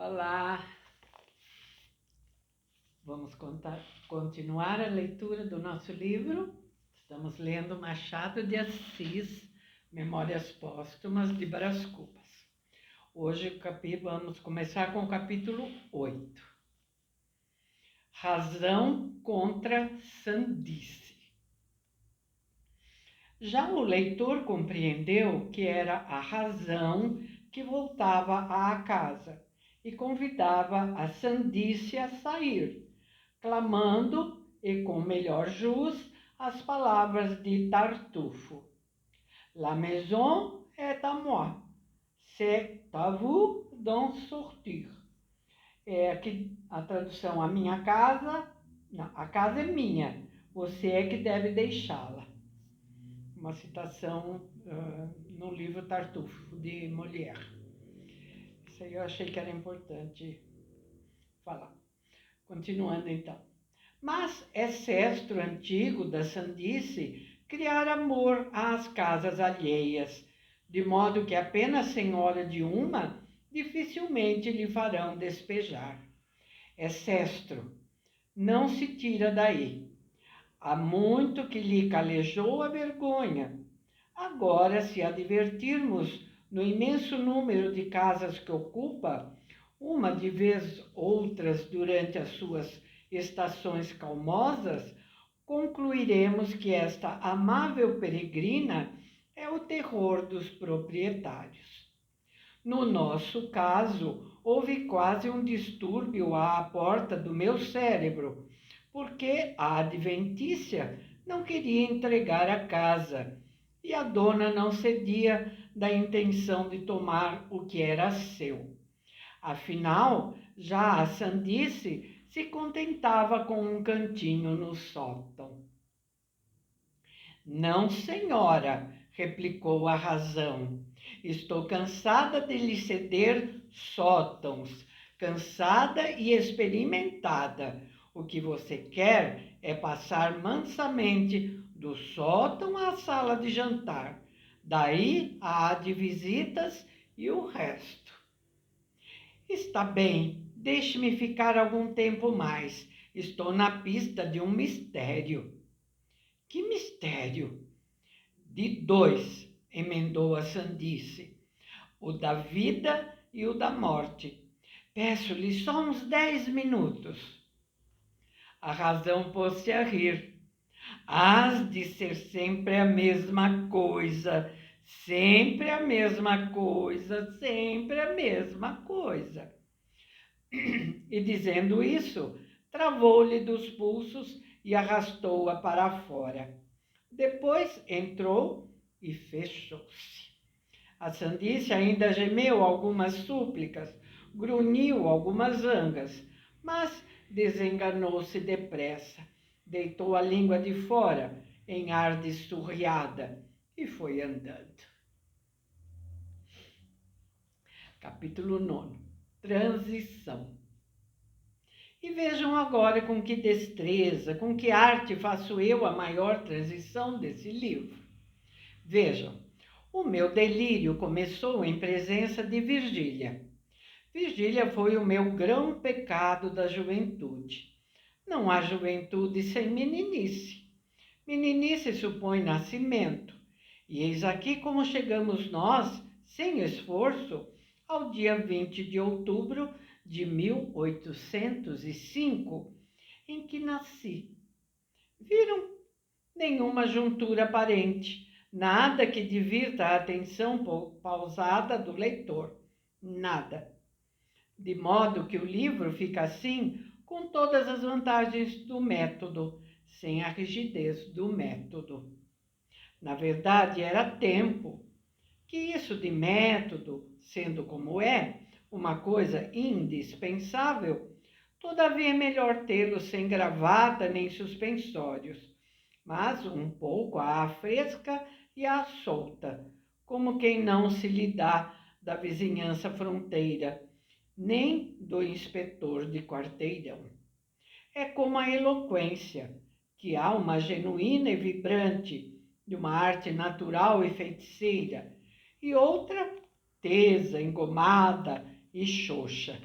Olá, vamos continuar a leitura do nosso livro. Estamos lendo Machado de Assis, Memórias Póstumas de Brás Cubas. Hoje vamos começar com o capítulo 8. Razão contra sandice. Já o leitor compreendeu que era a razão que voltava à casa e convidava a sandice a sair, clamando, e com melhor jus, as palavras de Tartufo. La maison est à moi, c'est à vous d'en sortir. Aqui a tradução, a minha casa, não, a casa é minha, você é que deve deixá-la. Uma citação no livro Tartufo, de Molière. Isso aí eu achei que era importante falar. Continuando então. Mas é cestro antigo da sandice criar amor às casas alheias, de modo que apenas senhora de uma dificilmente lhe farão despejar. É cestro, não se tira daí. Há muito que lhe calejou a vergonha. Agora, se advertirmos no imenso número de casas que ocupa, uma de vez outras durante as suas estações calmosas, concluiremos que esta amável peregrina é o terror dos proprietários. No nosso caso, houve quase um distúrbio à porta do meu cérebro, porque a adventícia não queria entregar a casa e a dona não cedia da intenção de tomar o que era seu. Afinal, já a sandice se contentava com um cantinho no sótão. Não, senhora, replicou a razão. Estou cansada de lhe ceder sótãos, cansada e experimentada. O que você quer é passar mansamente do sótão à sala de jantar. Daí à de visitas e o resto. Está bem, deixe-me ficar algum tempo mais. Estou na pista de um mistério. Que mistério? De dois, emendou a sandice. O da vida e o da morte. Peço-lhe só uns 10 minutos. A razão pôs-se a rir. Hás de ser sempre a mesma coisa, sempre a mesma coisa, sempre a mesma coisa. E dizendo isso, travou-lhe dos pulsos e arrastou-a para fora. Depois entrou e fechou-se. A sandice ainda gemeu algumas súplicas, grunhiu algumas zangas, mas desenganou-se depressa, deitou a língua de fora em ar de surriada e foi andando. Capítulo 9. Transição. E vejam agora com que destreza, com que arte faço eu a maior transição desse livro. Vejam, o meu delírio começou em presença de Virgília. Virgília foi o meu grão pecado da juventude. Não há juventude sem meninice. Meninice supõe nascimento. E eis aqui como chegamos nós, sem esforço, ao dia 20 de outubro de 1805, em que nasci. Viram? Nenhuma juntura aparente, nada que divirta a atenção pausada do leitor. Nada. De modo que o livro fica assim com todas as vantagens do método, sem a rigidez do método. Na verdade, era tempo. Que isso de método, sendo como é, uma coisa indispensável, todavia é melhor tê-lo sem gravata nem suspensórios, mas um pouco à fresca e à solta, como quem não se lhe dá da vizinhança fronteira, nem do inspetor de quarteirão. É como a eloquência, que há uma genuína e vibrante, de uma arte natural e feiticeira, e outra tesa, engomada e xoxa.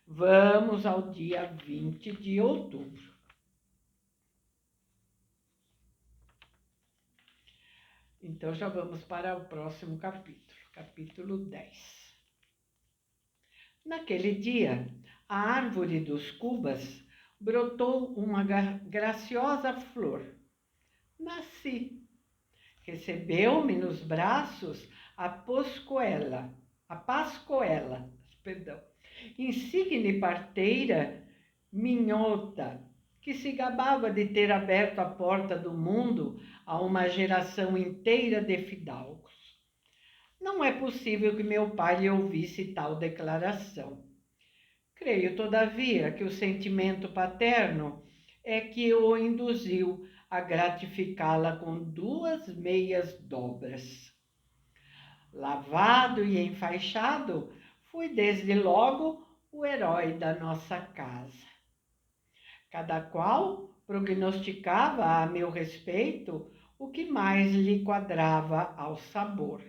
Vamos ao dia 20 de outubro. Então, já vamos para o próximo capítulo, capítulo 10. Naquele dia, a árvore dos cubas brotou uma graciosa flor. Nasci. Recebeu-me nos braços a Pascoela, perdão, insigne parteira minhota, que se gabava de ter aberto a porta do mundo a uma geração inteira de fidalgos. Não é possível que meu pai lhe ouvisse tal declaração. Creio, todavia, que o sentimento paterno é que o induziu a gratificá-la com 2 meias dobras. Lavado e enfaixado, fui desde logo o herói da nossa casa. Cada qual prognosticava a meu respeito o que mais lhe quadrava ao sabor.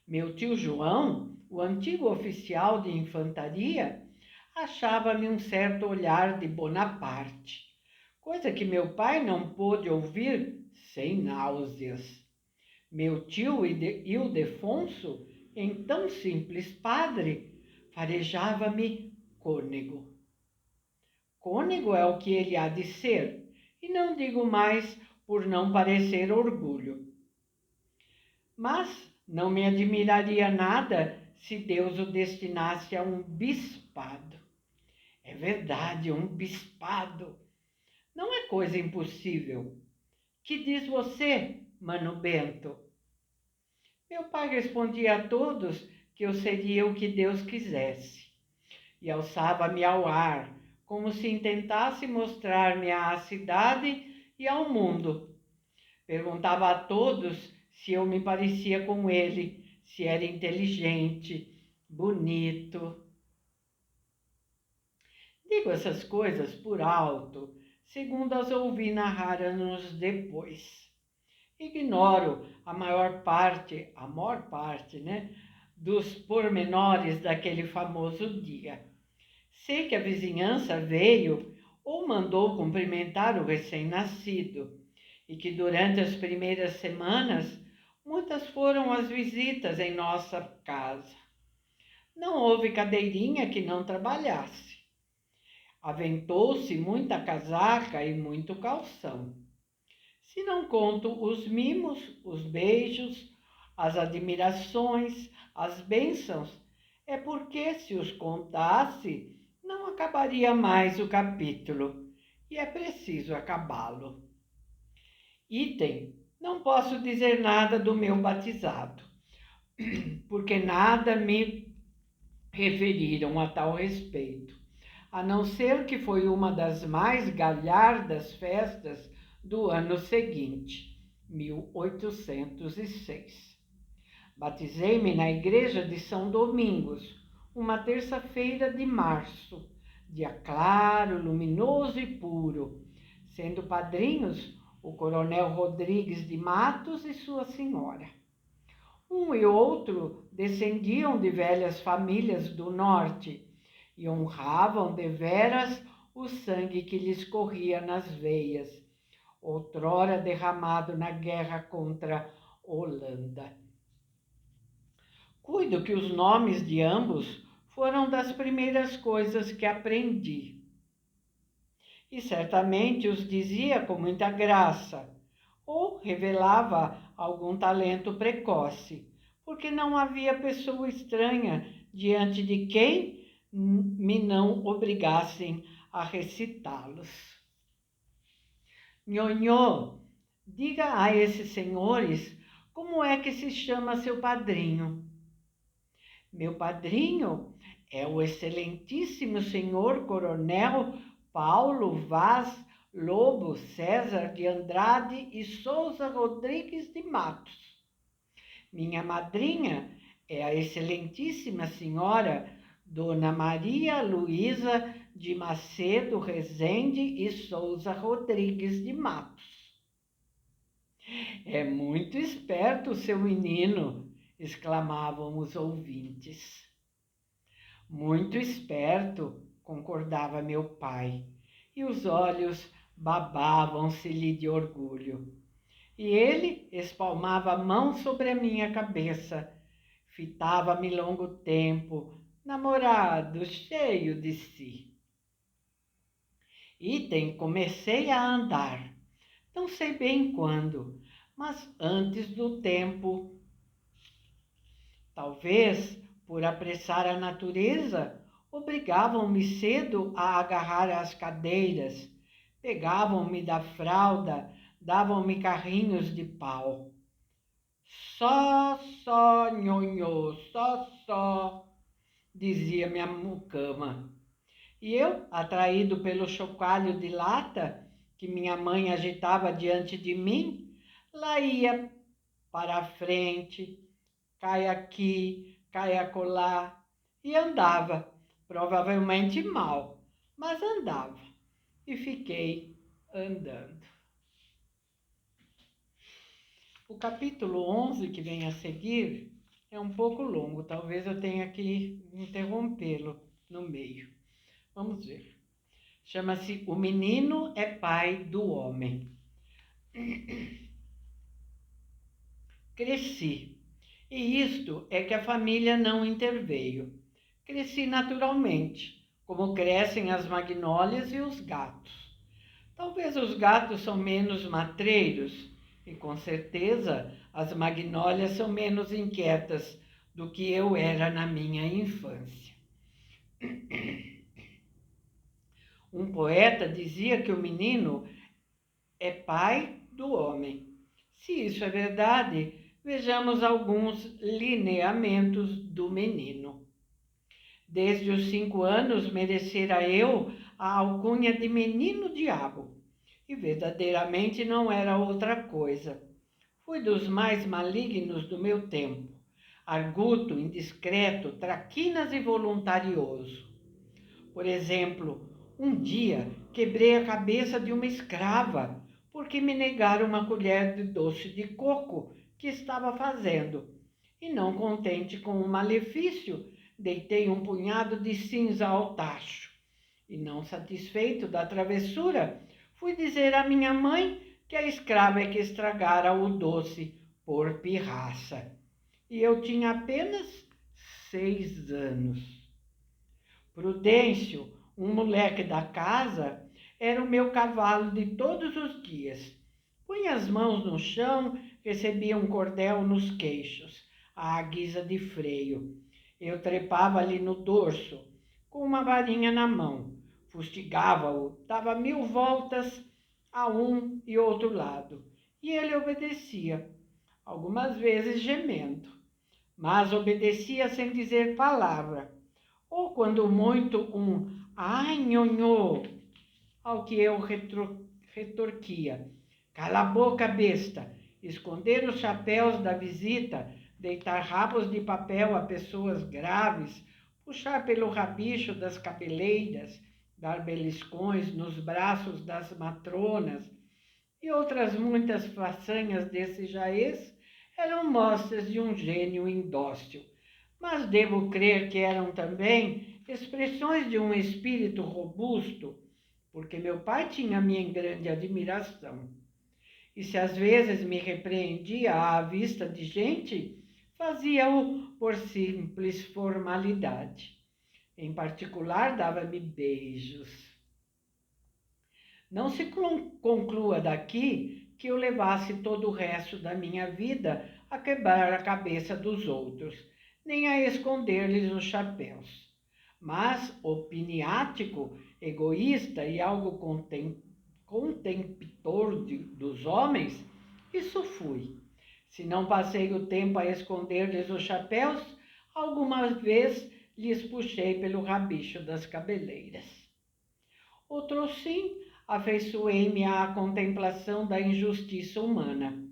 Meu tio João, o antigo oficial de infantaria, achava-me um certo olhar de Bonaparte, coisa que meu pai não pôde ouvir sem náuseas. Meu tio Ildefonso, então simples padre, farejava-me cônego. Cônego é o que ele há de ser, e não digo mais por não parecer orgulho. Mas não me admiraria nada se Deus o destinasse a um bispado. É verdade, um bispado. Não é coisa impossível. Que diz você, Mano Bento? Meu pai respondia a todos que eu seria o que Deus quisesse, e alçava-me ao ar, como se intentasse mostrar-me à cidade e ao mundo. Perguntava a todos se eu me parecia com ele, se era inteligente, bonito. Digo essas coisas por alto, segundo as ouvi narrar anos depois. Ignoro a maior parte, né, dos pormenores daquele famoso dia. Sei que a vizinhança veio ou mandou cumprimentar o recém-nascido e que durante as primeiras semanas muitas foram as visitas em nossa casa. Não houve cadeirinha que não trabalhasse. Aventou-se muita casaca e muito calção. Se não conto os mimos, os beijos, as admirações, as bênçãos, é porque se os contasse, não acabaria mais o capítulo, e é preciso acabá-lo. Item, não posso dizer nada do meu batizado, porque nada me referiram a tal respeito, a não ser que foi uma das mais galhardas festas do ano seguinte, 1806. Batizei-me na igreja de São Domingos, uma terça-feira de março, dia claro, luminoso e puro, sendo padrinhos o coronel Rodrigues de Matos e sua senhora. Um e outro descendiam de velhas famílias do norte e honravam deveras o sangue que lhes corria nas veias, outrora derramado na guerra contra a Holanda. Cuido que os nomes de ambos foram das primeiras coisas que aprendi. E certamente os dizia com muita graça, ou revelava algum talento precoce, porque não havia pessoa estranha diante de quem me não obrigassem a recitá-los. Nhonhô, diga a esses senhores como é que se chama seu padrinho. Meu padrinho é o excelentíssimo senhor coronel Paulo Vaz Lobo César de Andrade e Souza Rodrigues de Matos. Minha madrinha é a excelentíssima senhora Dona Maria Luísa de Macedo Rezende e Souza Rodrigues de Matos. É muito esperto o seu menino, exclamavam os ouvintes. Muito esperto, concordava meu pai, e os olhos babavam-se-lhe de orgulho. E ele espalmava a mão sobre a minha cabeça, fitava-me longo tempo, namorado, cheio de si. Item, comecei a andar, não sei bem quando, mas antes do tempo. Talvez, por apressar a natureza, obrigavam-me cedo a agarrar as cadeiras, pegavam-me da fralda, davam-me carrinhos de pau. Só, nhonhô, só, dizia minha mucama. E eu, atraído pelo chocalho de lata que minha mãe agitava diante de mim, lá ia para a frente, cai aqui, cai acolá, e andava, provavelmente mal, mas andava, e fiquei andando. O capítulo 11, que vem a seguir, é um pouco longo, talvez eu tenha que interrompê-lo no meio. Vamos ver. Chama-se O Menino é Pai do Homem. Cresci, e isto é que a família não interveio. Cresci naturalmente, como crescem as magnólias e os gatos. Talvez os gatos são menos matreiros, e com certeza as magnólias são menos inquietas do que eu era na minha infância. Um poeta dizia que o menino é pai do homem. Se isso é verdade, vejamos alguns lineamentos do menino. Desde os 5 anos merecera eu a alcunha de menino diabo, e verdadeiramente não era outra coisa. Fui dos mais malignos do meu tempo, arguto, indiscreto, traquinas e voluntarioso. Por exemplo, um dia quebrei a cabeça de uma escrava, porque me negaram uma colher de doce de coco que estava fazendo. E não contente com o malefício, deitei um punhado de cinza ao tacho. E não satisfeito da travessura, fui dizer à minha mãe que a escrava é que estragara o doce por pirraça. E eu tinha apenas 6 anos. Prudêncio, um moleque da casa, era o meu cavalo de todos os dias. Punha as mãos no chão, recebia um cordel nos queixos, à guisa de freio. Eu trepava ali no dorso, com uma varinha na mão. Fustigava-o, dava 1000 voltas a um e outro lado. E ele obedecia, algumas vezes gemendo, mas obedecia sem dizer palavra. Ou quando muito um ai, nhonhô, ao que eu retorquia. Cala a boca, besta, esconder os chapéus da visita, deitar rabos de papel a pessoas graves, puxar pelo rabicho das cabeleiras, dar beliscões nos braços das matronas e outras muitas façanhas desse jaez eram mostras de um gênio indócil. Mas devo crer que eram também expressões de um espírito robusto, porque meu pai tinha minha grande admiração. E se às vezes me repreendia à vista de gente, fazia-o por simples formalidade. Em particular, dava-me beijos. Não se conclua daqui que eu levasse todo o resto da minha vida a quebrar a cabeça dos outros, nem a esconder-lhes os chapéus. Mas, opiniático, egoísta e algo contemptor dos homens, isso fui. Se não passei o tempo a esconder-lhes os chapéus, alguma vez lhes puxei pelo rabicho das cabeleiras. Outro sim, afeiçoei-me à contemplação da injustiça humana.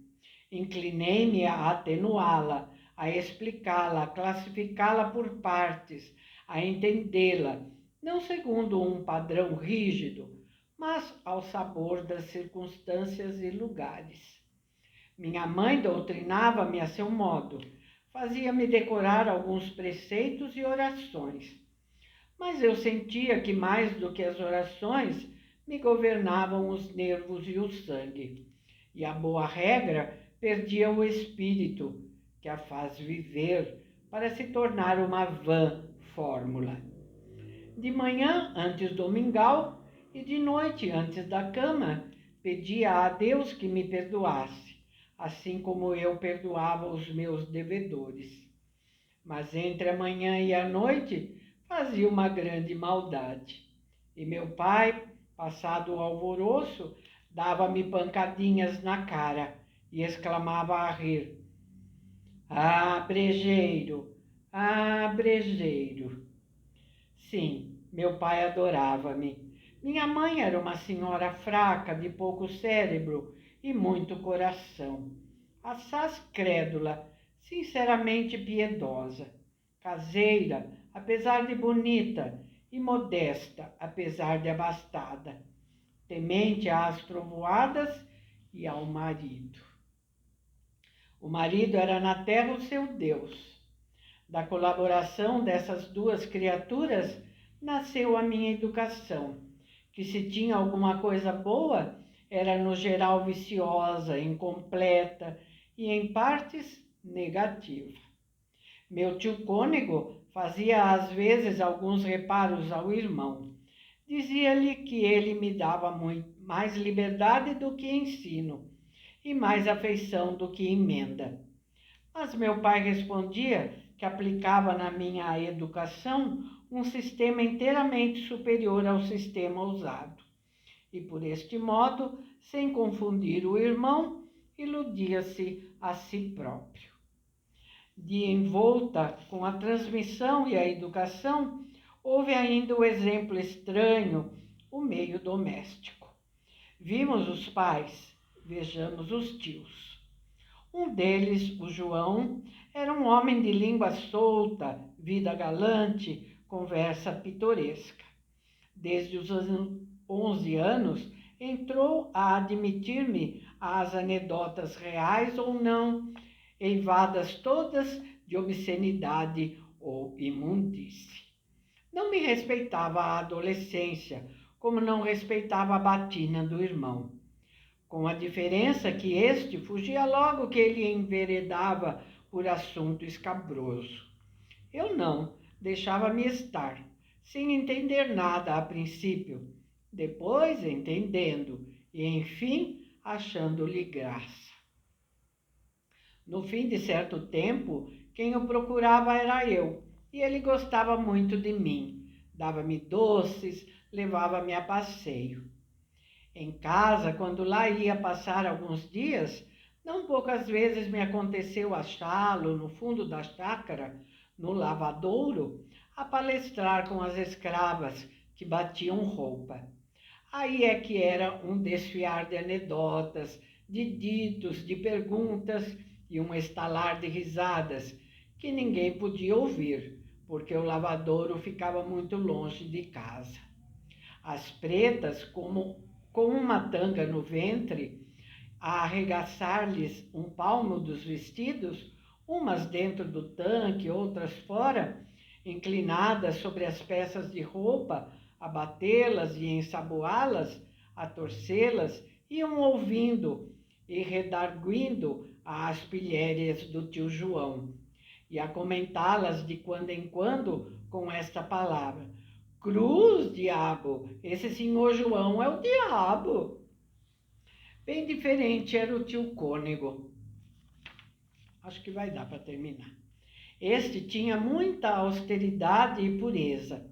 Inclinei-me a atenuá-la, a explicá-la, a classificá-la por partes, a entendê-la, não segundo um padrão rígido, mas ao sabor das circunstâncias e lugares. Minha mãe doutrinava-me a seu modo, fazia-me decorar alguns preceitos e orações. mas eu sentia que mais do que as orações me governavam os nervos e o sangue. E a boa regra perdia o espírito, que a faz viver, para se tornar uma vã fórmula. De manhã, antes do mingau, e de noite, antes da cama, pedia a Deus que me perdoasse, assim como eu perdoava os meus devedores. Mas entre a manhã e a noite fazia uma grande maldade. E meu pai, passado o alvoroço, dava-me pancadinhas na cara e exclamava a rir: "Ah, brejeiro! Ah, brejeiro!" Sim, meu pai adorava-me. Minha mãe era uma senhora fraca, de pouco cérebro e muito coração. Assaz crédula, sinceramente piedosa. Caseira, apesar de bonita, e modesta, apesar de abastada. Temente às trovoadas e ao marido. O marido era na terra o seu Deus. Da colaboração dessas duas criaturas nasceu a minha educação, que se tinha alguma coisa boa, era no geral viciosa, incompleta e em partes negativa. Meu tio cônego fazia às vezes alguns reparos ao irmão. Dizia-lhe que ele me dava mais liberdade do que ensino e mais afeição do que emenda. Mas meu pai respondia que aplicava na minha educação um sistema inteiramente superior ao sistema usado. E por este modo, sem confundir o irmão, iludia-se a si próprio. De envolta com a transmissão e a educação, houve ainda o exemplo estranho, o meio doméstico. Vimos os pais, vejamos os tios. Um deles, o João, era um homem de língua solta, vida galante, conversa pitoresca. Desde os 11 anos, entrou a admitir-me as anedotas reais ou não, eivadas todas de obscenidade ou imundície. Não me respeitava a adolescência, como não respeitava a batina do irmão. Com a diferença que este fugia logo que ele enveredava por assunto escabroso. Eu não, deixava-me estar, sem entender nada a princípio, depois entendendo e, enfim, achando-lhe graça. No fim de certo tempo, quem o procurava era eu, e ele gostava muito de mim. Dava-me doces, levava-me a passeio. Em casa, quando lá ia passar alguns dias, não poucas vezes me aconteceu achá-lo no fundo da chácara, no lavadouro, a palestrar com as escravas que batiam roupa. Aí é que era um desfiar de anedotas, de ditos, de perguntas e um estalar de risadas que ninguém podia ouvir, porque o lavadouro ficava muito longe de casa. As pretas, com uma tanga no ventre, a arregaçar-lhes um palmo dos vestidos, umas dentro do tanque, outras fora, inclinadas sobre as peças de roupa, a batê-las e ensaboá-las, a torcê-las, iam ouvindo e redarguindo as pilhérias do tio João, e a comentá-las de quando em quando com esta palavra: "Cruz, diabo! Esse senhor João é o diabo!" Bem diferente era o tio cônego. Acho que vai dar para terminar. Este tinha muita austeridade e pureza.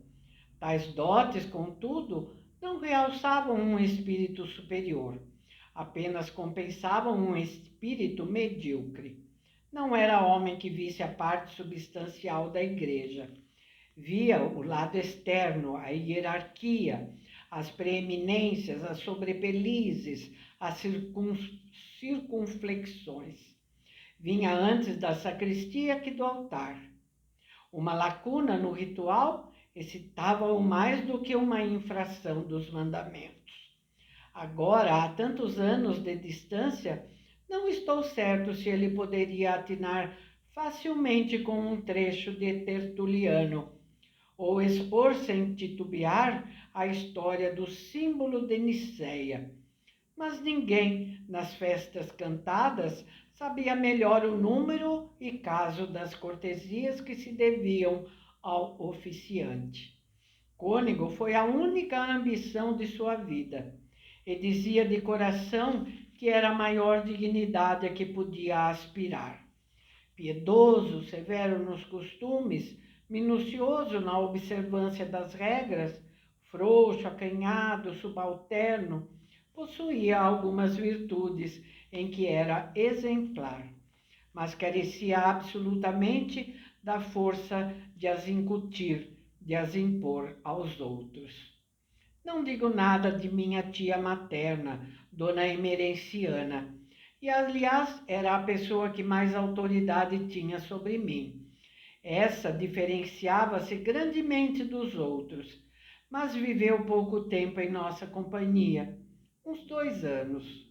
Tais dotes, contudo, não realçavam um espírito superior, apenas compensavam um espírito medíocre. Não era homem que visse a parte substancial da igreja. Via o lado externo, a hierarquia, as preeminências, as sobrepelizes, as circunflexões. Vinha antes da sacristia que do altar. Uma lacuna no ritual excitava-o mais do que uma infração dos mandamentos. Agora, há tantos anos de distância, não estou certo se ele poderia atinar facilmente com um trecho de Tertuliano, ou expor sem titubear a história do símbolo de Nicéia. Mas ninguém, nas festas cantadas, sabia melhor o número e caso das cortesias que se deviam ao oficiante. Cônego foi a única ambição de sua vida, e dizia de coração que era a maior dignidade a que podia aspirar. Piedoso, severo nos costumes, minucioso na observância das regras, frouxo, acanhado, subalterno, possuía algumas virtudes em que era exemplar, mas carecia absolutamente da força de as incutir, de as impor aos outros. Não digo nada de minha tia materna, Dona Emerenciana, e aliás era a pessoa que mais autoridade tinha sobre mim. Essa diferenciava-se grandemente dos outros, mas viveu pouco tempo em nossa companhia, uns 2 anos.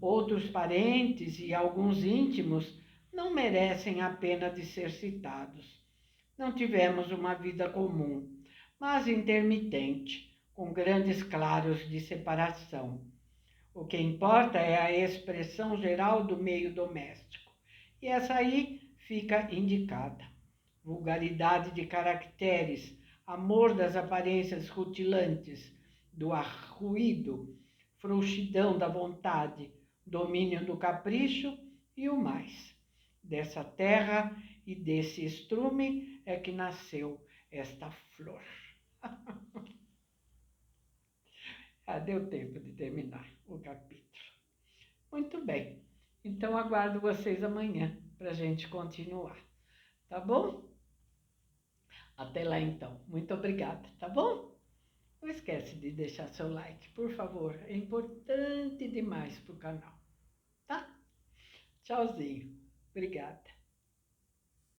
Outros parentes e alguns íntimos não merecem a pena de ser citados. Não tivemos uma vida comum, mas intermitente, com grandes claros de separação. O que importa é a expressão geral do meio doméstico, e essa aí fica indicada. Vulgaridade de caracteres, amor das aparências rutilantes, do arruído, frouxidão da vontade, domínio do capricho e o mais. Dessa terra e desse estrume é que nasceu esta flor. Deu tempo de terminar o capítulo. Muito bem. Então aguardo vocês amanhã para a gente continuar. Tá bom? Até lá então. Muito obrigada, tá bom? Não esquece de deixar seu like, por favor. É importante demais para o canal, tá? Tchauzinho. Obrigada.